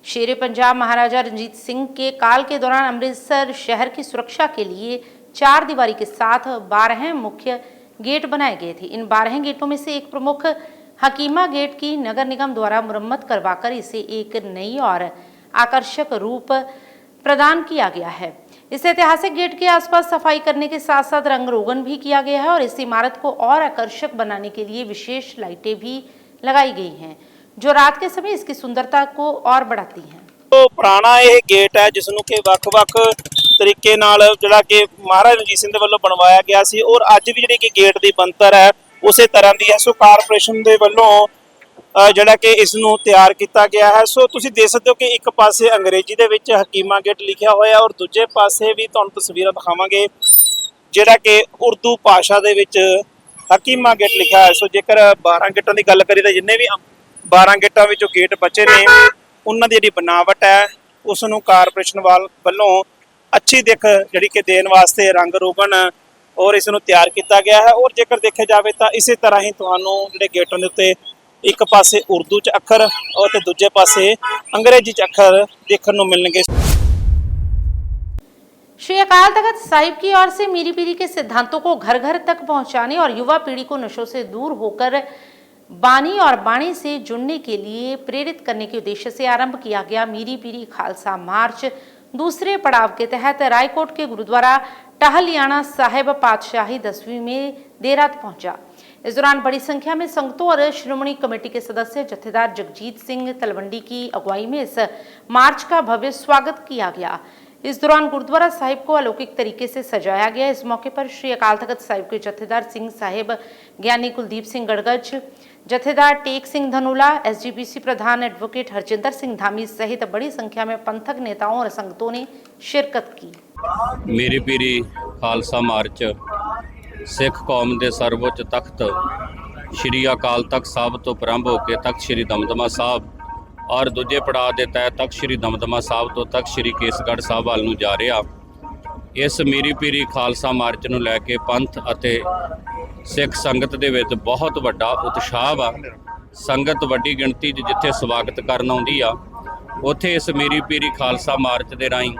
A: शेर पंजाब महाराजा रणजीत सिंह के काल के दौरान अमृतसर शहर की सुरक्षा के लिए 4 दीवारी के साथ 12 मुख्य गेट बनाए गए थे। इन 12 गेटों में से एक प्रमुख हकीमा गेट की नगर निगम द्वारा मुरम्मत करवाकर इसे एक नई और आकर्षक रूप प्रदान किया गया है। इस ऐतिहासिक गेट के आसपास सफाई करने के साथ साथ रंग रोगन भी किया गया है और इस इमारत को और आकर्षक बनाने के लिए विशेष लाइटें भी लगाई गई हैं, जो रात के समय इसकी सुंदरता को और बढ़ाती हैं।
E: तो पुराना यह गेट है जिसनों के ਵੱਖ-ਵੱਖ तरीके नाल जिहड़ा कि महाराजा रणजीत सिंह दे वल्लों बनवाया गया सी और अज भी जिहड़ी कि गेट दी बनतर है उसे तरह दी है। सो कारपोरेशन दे वल्लों ਜਿਹੜਾ ਕਿ ਇਸ ਨੂੰ ਤਿਆਰ ਕੀਤਾ ਗਿਆ ਹੈ। ਸੋ ਤੁਸੀਂ ਦੇਖ ਸਕਦੇ ਹੋ ਕਿ ਇੱਕ ਪਾਸੇ ਅੰਗਰੇਜ਼ੀ ਦੇ ਵਿੱਚ ਹਕੀਮਾ ਗੇਟ ਲਿਖਿਆ ਹੋਇਆ ਔਰ ਦੂਜੇ ਪਾਸੇ ਵੀ ਤੁਹਾਨੂੰ ਤਸਵੀਰਾਂ ਦਿਖਾਵਾਂਗੇ ਜਿਹੜਾ ਕਿ ਉਰਦੂ ਭਾਸ਼ਾ ਦੇ ਵਿੱਚ ਹਕੀਮਾ ਗੇਟ ਲਿਖਿਆ ਹੈ। ਸੋ ਜੇਕਰ 12 ਗੇਟਾਂ ਦੀ ਗੱਲ ਕਰੀਏ ਤਾਂ ਜਿੰਨੇ ਵੀ 12 ਗੇਟਾਂ ਵਿੱਚੋਂ ਗੇਟ ਬਚੇ ਨੇ ਉਹਨਾਂ ਦੀ ਜਿਹੜੀ ਬਣਾਵਟ ਹੈ ਉਸ ਨੂੰ ਕਾਰਪੋਰੇਸ਼ਨ ਵੱਲੋਂ ਅੱਛੀ ਦਿੱਖ ਜਿਹੜੀ ਕਿ ਦੇਣ ਵਾਸਤੇ ਰੰਗ ਰੋਗਨ ਔਰ ਇਸ ਨੂੰ ਤਿਆਰ ਕੀਤਾ ਗਿਆ ਹੈ। ਔਰ ਜੇਕਰ ਦੇਖਿਆ ਜਾਵੇ ਤਾਂ ਇਸੇ ਤਰ੍ਹਾਂ ਹੀ ਤੁਹਾਨੂੰ ਜਿਹੜੇ ਗੇਟਾਂ ਦੇ ਉੱਤੇ ਇੱਕ ਪਾਸੇ ਉਰਦੂ ਚ ਅੱਖਰ और ਤੇ ਦੂਜੇ ਪਾਸੇ अंग्रेजी ਚ ਅੱਖਰ देखने ਨੂੰ मिलणगे।
A: श्री अकाल तख्त साहिब की ओर से मीरी पीरी के सिद्धांतों को घर घर तक पहुंचाने और युवा पीढ़ी को नशों से दूर होकर बानी और बाणी से जुड़ने के लिए प्रेरित करने के उद्देश्य से आरंभ किया गया मीरी पीरी खालसा मार्च दूसरे पड़ाव के तहत रायकोट के गुरुद्वारा टहलियाना साहिब पातशाही 10वीं में देर रात पहुंचा। इस दौरान बड़ी संख्या में संगतों और श्रोमणी कमेटी के सदस्य जत्थेदार जगजीत सिंह तलवंडी की अगुवाई में इस मार्च का भव्य स्वागत किया गया। इस दौरान गुरुद्वारा साहिब को अलौकिक तरीके से सजाया गया। इस मौके पर श्री अकाल तख्त साहिब के जत्थेदार सिंह साहिब, ज्ञानी कुलदीप सिंह गड़गच, जत्थेदार टेक सिंह धनोला, SGPC प्रधान एडवोकेट हरजिंदर सिंह धामी सहित बड़ी संख्या में पंथक नेताओं और संगतों ने शिरकत की।
N: मीरी पीरी खालसा मार्च सिख कौम के सर्वोच्च तख्त श्री अकाल तख्त साहब तो प्रारंभ होकर तख्त श्री दमदमा साहब और दूजे पड़ाव के तहत तख्त श्री दमदमा साहब तो तख्त श्री केसगढ़ साहब वाल नूं जा रहा। इस मीरी पीरी खालसा मार्च नूं लैके पंथ अते सिख संगत दे विच बहुत वड्डा उत्साह वा। संगत वड्डी गिणती जिथे स्वागत करन आउंदी आ उत्थे इस मीरी पीरी खालसा मार्च के राही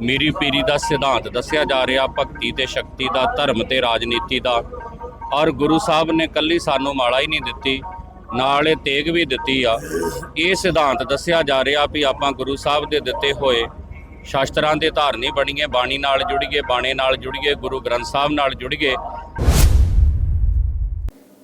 N: मीरी पीरी का सिद्धांत दसिया जा रहा, भगती ते शक्ति का, धर्म ते राजनीति का। और गुरु साहब ने कल्ली सानू माड़ा ही नहीं दिती, नाल तेग भी दिती आ। ये सिद्धांत दसिया जा रहा भी आपां गुरु साहब के दिते होए शास्त्रां दे धारनी बणीए, बाणी नाल जुड़ीए, बाणे नाल जुड़ीए, गुरु ग्रंथ साहब नाल जुड़ीए।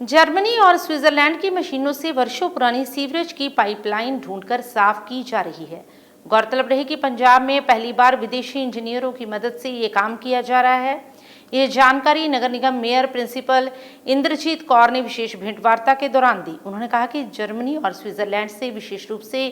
A: जर्मनी और स्विट्जरलैंड की मशीनों से वर्षों पुरानी सीवरेज की पाइपलाइन ढूंढकर साफ की जा रही है। गौरतलब रहे कि पंजाब में पहली बार विदेशी इंजीनियरों की मदद से ये काम किया जा रहा है। ये जानकारी नगर निगम मेयर प्रिंसिपल इंद्रजीत कौर ने विशेष भेंटवार्ता के दौरान दी। उन्होंने कहा कि जर्मनी और स्विट्जरलैंड से विशेष रूप से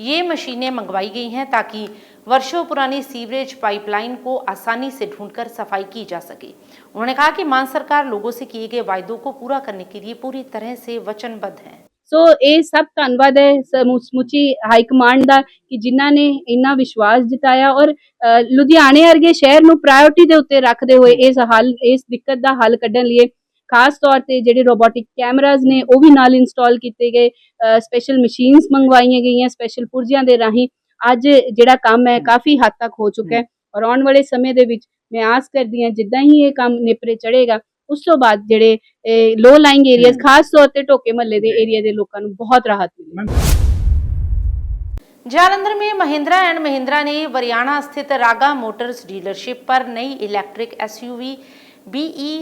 A: ये मशीनें मंगवाई गई हैं ताकि वर्षों पुरानी सीवरेज पाइपलाइन को आसानी से ढूंढकर सफाई की जा सके। उन्होंने कहा कि मान सरकार लोगों से किए गए वायदों को पूरा करने के लिए पूरी तरह से वचनबद्ध है।
O: सो ये सब धन्यवाद है समुची हाई कमांड का कि जिन्हों ने इन्ना विश्वास जताया और लुधियाने वर्गे शहर नूं प्रायोरिटी दे उत्ते रखते हुए इस दिक्कत का हल कढ़न लिए खास तौर पर जिहड़े रोबोटिक कैमराज ने वो भी नाल इंस्टॉल किए गए, स्पैशल मशीनस मंगवाई गई, स्पैशल पुर्जियां दे राही अज जिहड़ा काम है काफ़ी हद तक हो चुका है। और आने वाले समय दे विच मैं आस करदी हां जिद्दां ही ये काम नेपरे चढ़ेगा उस तो बाद जिहड़े लो लाइंग एरियाज खास तौर पर ढोके महल्ले दे एरिया दे लोकां नूं बहुत राहत मिलेगी।
A: जालंधर में महिंद्रा एंड महिंद्रा ने वरियाणा स्थित रागा मोटर्स डीलरशिप पर नई इलेक्ट्रिक SUV BE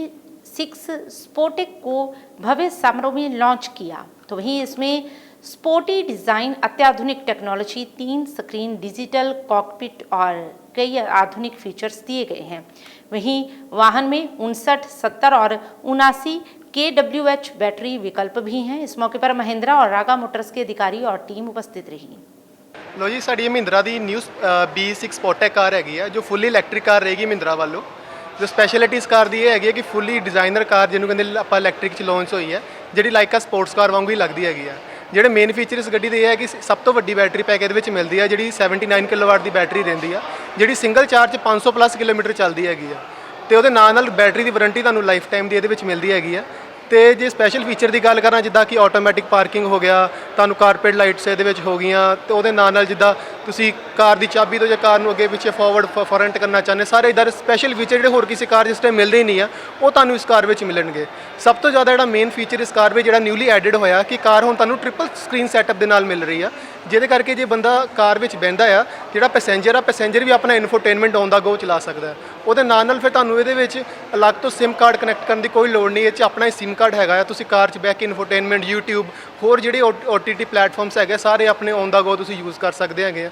A: 6 स्पोटिक को भव्य समारोह में लॉन्च किया। तो वहीं इसमें स्पोर्टी डिज़ाइन, अत्याधुनिक टेक्नोलॉजी, 3 स्क्रीन, डिजिटल कॉकपिट और कई आधुनिक फीचर्स दिए गए हैं। वहीं वाहन में 59, 70 और 79 KWH बैटरी विकल्प भी हैं। इस मौके पर महिंद्रा और रागा मोटर्स के अधिकारी और टीम उपस्थित रही।
P: ਲੋ ਜੀ, ਸਾਡੀ ਮਹਿੰਦਰਾ ਦੀ ਨਿਊ B6 ਸਪੋਰਟੈਕ ਕਾਰ ਹੈਗੀ ਆ, ਜੋ ਫੁੱਲੀ ਇਲੈਕਟ੍ਰਿਕ ਕਾਰ ਰਹੇਗੀ ਮਹਿੰਦਰਾ ਵੱਲੋਂ। ਜੋ ਸਪੈਸ਼ਲਿਟੀ ਇਸ ਕਾਰ ਦੀ ਇਹ ਹੈਗੀ ਹੈ ਕਿ ਫੁੱਲੀ ਡਿਜ਼ਾਈਨਰ ਕਾਰ, ਜਿਹਨੂੰ ਕਹਿੰਦੇ ਆਪਾਂ ਇਲੈਕਟ੍ਰਿਕ ਚ ਲਾਂਚ ਹੋਈ ਹੈ, ਜਿਹੜੀ ਲਾਈਕ ਆ ਸਪੋਰਟਸ ਕਾਰ ਵਾਂਗੂ ਹੀ ਲੱਗਦੀ ਹੈਗੀ ਆ। ਜਿਹੜੇ ਮੇਨ ਫੀਚਰ ਇਸ ਗੱਡੀ ਦੇ ਇਹ ਹੈ ਕਿ ਸਭ ਤੋਂ ਵੱਡੀ ਬੈਟਰੀ ਪੈਕ ਇਹਦੇ ਵਿੱਚ ਮਿਲਦੀ ਹੈ, ਜਿਹੜੀ 79 ਕਿਲੋਵਾਟ ਦੀ ਬੈਟਰੀ ਰਹਿੰਦੀ ਆ, ਜਿਹੜੀ ਸਿੰਗਲ ਚਾਰਜ 500 ਪਲੱਸ ਕਿਲੋਮੀਟਰ ਚੱਲਦੀ ਹੈਗੀ ਆ। ਤੇ ਉਹਦੇ ਨਾਲ ਬੈਟਰੀ ਦੀ ਵਾਰੰਟੀ ਤੁਹਾਨੂੰ ਲਾਈਫ ਟਾਈਮ ਦੀ ਇਹਦੇ ਵਿੱਚ ਮਿਲਦੀ ਹੈਗੀ ਆ। ਤੇ ਜੇ ਸਪੈਸ਼ਲ ਫੀਚਰ ਦੀ ਗੱਲ ਕਰਾਂ, ਜਿੱਦਾਂ ਕਿ ਆਟੋਮੈਟਿਕ ਪਾਰਕਿੰਗ ਹੋ ਗਿਆ, ਤੁਹਾਨੂੰ ਕਾਰਪੇਟ ਲਾਈਟਸ ਇਹਦੇ ਵਿੱਚ ਹੋ ਗਈਆਂ, ਤੇ ਉਹਦੇ ਨਾਲ ਜਿੱਦਾਂ ਤੁਸੀਂ ਕਾਰ ਦੀ ਚਾਬੀ ਤੋਂ ਜਾਂ ਕਾਰ ਨੂੰ ਅੱਗੇ ਪਿੱਛੇ ਫਾਰਵਰਡ ਫਰੰਟ ਕਰਨਾ ਚਾਹੁੰਦੇ, ਸਾਰੇ ਇਧਰ ਸਪੈਸ਼ਲ ਫੀਚਰ ਜਿਹੜੇ ਹੋਰ ਕਿਸੇ ਕਾਰ ਜਿਸ ਟਾਈਮ ਮਿਲਦੇ ਹੀ ਨਹੀਂ ਆ, ਉਹ ਤੁਹਾਨੂੰ ਇਸ ਕਾਰ ਵਿੱਚ ਮਿਲਣਗੇ। ਸਭ ਤੋਂ ਜ਼ਿਆਦਾ ਜਿਹੜਾ ਮੇਨ ਫੀਚਰ ਇਸ ਕਾਰ ਵਿੱਚ ਜਿਹੜਾ ਨਿਊਲੀ ਐਡਿਡ ਹੋਇਆ ਕਿ ਕਾਰ ਹੁਣ ਤੁਹਾਨੂੰ ਟ੍ਰਿਪਲ ਸਕਰੀਨ ਸੈਟਅਪ ਦੇ ਨਾਲ ਮਿਲ ਰਹੀ ਆ, ਜਿਹਦੇ ਕਰਕੇ ਜੇ ਬੰਦਾ ਕਾਰ ਵਿੱਚ ਬਹਿੰਦਾ ਆ, ਜਿਹੜਾ ਪੈਸੇਂਜਰ ਵੀ ਆਪਣਾ ਇਨਫੋਟੇਨਮੈਂਟ ਔਨ ਦਾ ਗੋ ਚਲਾ ਸਕਦਾ। ਉਹਦੇ ਨਾਲ ਫਿਰ ਤੁਹਾਨੂੰ ਇਹਦੇ ਵਿੱਚ ਅਲੱਗ ਤੋਂ ਸਿਮ ਕਾਰਡ ਕਨੈਕਟ ਕਰਨ ਦੀ ਕੋਈ ਲੋੜ ਨਹੀਂ। ਇਹ 'ਚ ਆਪਣਾ ਹੀ ਸਿਮ ਕਾਰਡ ਹੈਗਾ ਆ, ਤੁਸੀਂ ਕਾਰ 'ਚ ਬਹਿ ਕੇ ਇਨਫੋਟੇਨਮੈਂਟ, YouTube, ਹੋਰ ਜਿਹੜੇ OTT प्लेटफॉर्म्स है सारे अपने ऑन द गो तुसी यूज़ कर सकते हैं।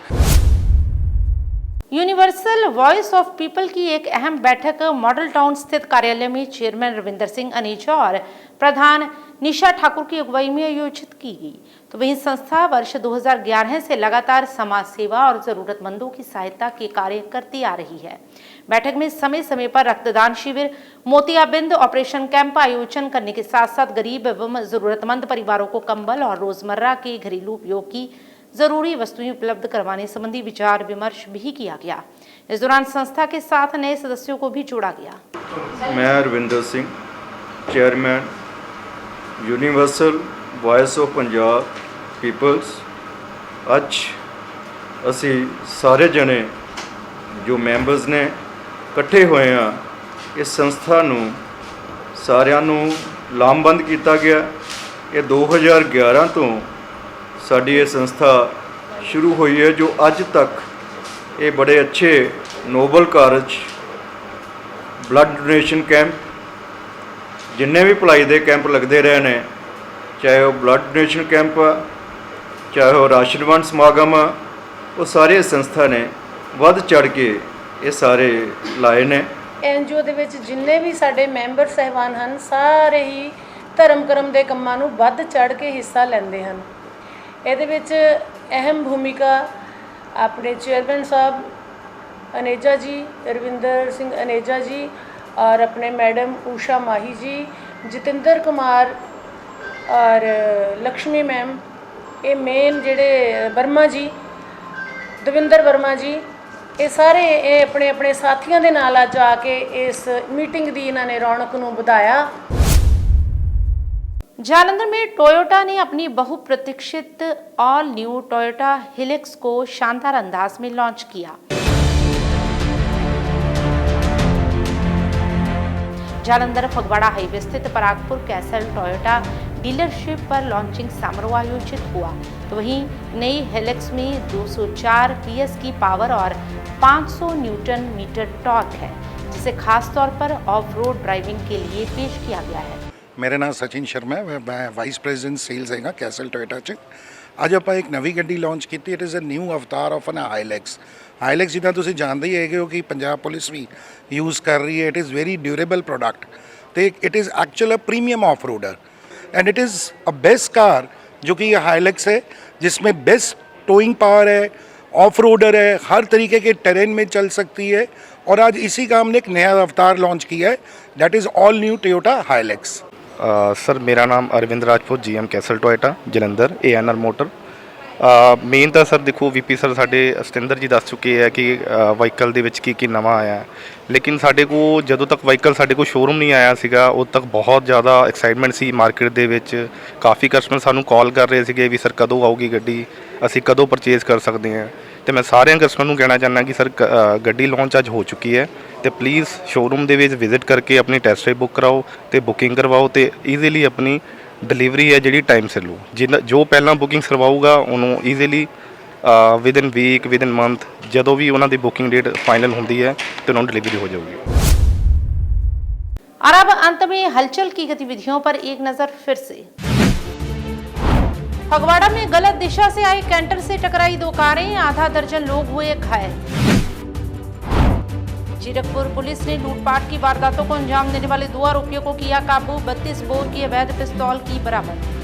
A: यूनिवर्सल वॉइस ऑफ पीपल की एक अहम बैठक मॉडल टाउन स्थित कार्यालय में चेयरमैन रविंदर सिंह अनेजा और प्रधान निशा ठाकुर की अगुवाई में आयोजित की गई। तो वहीं संस्था वर्ष 2011 से लगातार समाज सेवा और ज़रूरतमंदों की सहायता के कार्य करती आ रही है। बैठक में समय समय पर रक्तदान शिविर, मोतियाबिंद, ऑपरेशन कैंप आयोजन करने के साथ साथ गरीब एवं ज़रूरतमंद परिवारों को कंबल और रोज़मर्रा के घरेलू उपयोग की ज़रूरी वस्तुएं उपलब्ध करवाने संबंधी विचार विमर्श भी किया गया। इस दौरान संस्था के साथ नए सदस्यों को भी जोड़ा गया।
Q: मैं Ravinder Singh, chairman universal voice of Punjab peoples. ਅੱਜ ਅਸੀਂ ਸਾਰੇ ਜਣੇ ਜੋ ਮੈਂਬਰਸ ਨੇ ਇਕੱਠੇ ਹੋਏ ਆ, ਇਸ ਸੰਸਥਾ ਨੂੰ ਸਾਰਿਆਂ ਨੂੰ ਲਾਮਬੰਦ ਕੀਤਾ ਗਿਆ। ਇਹ 2011 ਤੋਂ ਸਾਡੀ ਇਹ ਸੰਸਥਾ ਸ਼ੁਰੂ ਹੋਈ ਹੈ, ਜੋ ਅੱਜ ਤੱਕ ਇਹ ਬੜੇ ਅੱਛੇ ਨੋਬਲ ਕਾਰਜ, ਬਲੱਡ ਡੋਨੇਸ਼ਨ ਕੈਂਪ, ਜਿੰਨੇ ਵੀ ਭਲਾਈ ਦੇ ਕੈਂਪ ਲੱਗਦੇ ਰਹੇ ਨੇ, ਚਾਹੇ ਉਹ ਬਲੱਡ ਡੋਨੇਸ਼ਨ ਕੈਂਪ ਆ, ਚਾਹੇ ਉਹ ਰਾਸ਼ਨ ਵੰਡ ਸਮਾਗਮ ਆ, ਉਹ ਸਾਰੇ ਸੰਸਥਾ ਨੇ ਵੱਧ ਚੜ੍ਹ ਕੇ ਇਹ ਸਾਰੇ ਲਾਏ ਨੇ।
R: NGO ਦੇ ਵਿੱਚ ਜਿੰਨੇ ਵੀ ਸਾਡੇ ਮੈਂਬਰ ਸਹਿਬਾਨ ਹਨ, ਸਾਰੇ ਹੀ ਧਰਮ ਕਰਮ ਦੇ ਕੰਮਾਂ ਨੂੰ ਵੱਧ ਚੜ੍ਹ ਕੇ ਹਿੱਸਾ ਲੈਂਦੇ ਹਨ। ਇਹਦੇ ਵਿੱਚ ਅਹਿਮ ਭੂਮਿਕਾ ਆਪਣੇ ਚੇਅਰਮੈਨ ਸਾਹਿਬ ਅਨੇਜਾ ਜੀ, ਰਵਿੰਦਰ ਸਿੰਘ ਅਨੇਜਾ ਜੀ और अपने मैडम उषा माही जी, जितेंद्र कुमार और लक्ष्मी मैम, ये मेन जेडे वर्मा जी, दविंदर वर्मा जी, ये सारे ये अपने अपने साथियों के नाल अज आके इस मीटिंग की इन्होंने रौनक नूं वधाया।
A: जालंधर में टोयोटा ने अपनी बहुप्रतीक्षित ऑल न्यू टोयोटा हिलिक्स को शानदार अंदाज में लॉन्च किया। जालंधर फगवाड़ा हाईवे स्थित परागपुर कैसल टोयोटा डीलरशिप पर लॉन्चिंग समारोह आयोजित हुआ। तो वहीं नई हेलिक्स में 204 PS की पावर और 500 न्यूटन मीटर टॉर्क है, जिसे खास तौर पर ऑफ रोड ड्राइविंग के लिए पेश किया गया है।
S: मेरा नाम सचिन शर्मा है, मैं वाइस प्रेजिडेंट सेल्स हैगा कैसल टोयोटा च। ਅੱਜ ਆਪਾਂ ਇੱਕ ਨਵੀਂ ਗੱਡੀ ਲਾਂਚ ਕੀਤੀ। It is a new avatar of an Hilux. Hilux ਜਿੱਦਾਂ ਤੁਸੀਂ ਜਾਣਦੇ ਹੀ ਹੈਗੇ ਹੋ ਕਿ ਪੰਜਾਬ ਪੁਲਿਸ ਵੀ ਯੂਜ਼ ਕਰ ਰਹੀ ਹੈ। It is very durable product ਤੇ it is actual a premium off roader and it is a best car जो कि ये हाईलैक्स है, जिसमें बेस्ट टोइंग पावर है, ऑफ रोडर है, हर तरीके के टेरेन में चल सकती है। और आज इसी का हमने एक नया अवतार लॉन्च किया है, that is all new Toyota Hilux.
T: Sir मेरा नाम Arvind Rajput, GM Castle Toyota Jalandhar, ANR motor. ਮੇਨ ਤਾਂ ਸਰ ਦੇਖੋ VP ਸਰ ਸਾਡੇ ਸਤਿੰਦਰ ਜੀ ਦੱਸ ਚੁੱਕੇ ਹੈ ਕਿ ਵਾਹੀਕਲ ਦੇ ਵਿੱਚ ਕੀ ਨਵਾਂ ਆਇਆ, ਲੇਕਿਨ ਸਾਡੇ ਕੋਲ ਜਦੋਂ ਤੱਕ ਵਾਹੀਕਲ ਸਾਡੇ ਕੋਲ ਸ਼ੋਰੂਮ ਨਹੀਂ ਆਇਆ ਸੀਗਾ, ਉਦੋਂ ਤੱਕ ਬਹੁਤ ਜ਼ਿਆਦਾ ਐਕਸਾਈਟਮੈਂਟ ਸੀ ਮਾਰਕੀਟ ਦੇ ਵਿੱਚ। ਕਾਫੀ ਕਸਟਮਰ ਸਾਨੂੰ ਕਾਲ ਕਰ ਰਹੇ ਸੀਗੇ ਵੀ ਸਰ ਕਦੋਂ ਆਊਗੀ ਗੱਡੀ, ਅਸੀਂ ਕਦੋਂ ਪਰਚੇਜ਼ ਕਰ ਸਕਦੇ ਹਾਂ। ਤੇ ਮੈਂ ਸਾਰਿਆਂ ਕਸਟਮਰ ਨੂੰ ਕਹਿਣਾ ਚਾਹੁੰਦਾ ਕਿ ਸਰ ਗੱਡੀ ਲਾਂਚ ਅੱਜ ਹੋ ਚੁੱਕੀ ਹੈ, ਤੇ ਪਲੀਜ਼ ਸ਼ੋਰੂਮ ਦੇ ਵਿੱਚ ਵਿਜ਼ਿਟ ਕਰਕੇ ਆਪਣੀ ਟੈਸਟ ਡਰਾਈਵ ਬੁੱਕ ਕਰਾਓ ਤੇ ਬੁਕਿੰਗ ਕਰਵਾਓ ਤੇ ਈਜ਼ੀਲੀ ਆਪਣੀ डिलीवरी है जी टाइम से लो। जो पहला बुकिंग करवाऊगा उन्होंने easily within week, within month, जो भी उन्होंने बुकिंग डेट फाइनल होंगी है तो उन्होंने डिलीवरी हो जाएगी।
A: और अब अंत में हलचल की गतिविधियों पर एक नजर फिर से। फगवाड़ा में गलत दिशा से आए कैंटर से टकराई 2 कारें, आधा दर्जन लोग हुए घायल। जीरकपुर पुलिस ने लूटपाट की वारदातों को अंजाम देने वाले 2 आरोपियों को किया काबू, 32 बोर की अवैध पिस्तौल की बरामद।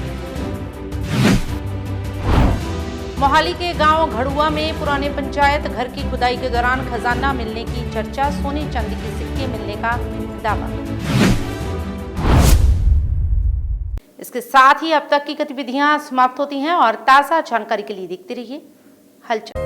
A: मोहाली के गांव घड़ुआ में पुराने पंचायत घर की खुदाई के दौरान खजाना मिलने की चर्चा, सोने चांदी के सिक्के मिलने का दावा। इसके साथ ही अब तक की गतिविधियां समाप्त होती हैं और ताजा जानकारी के लिए देखते रहिए हलचल।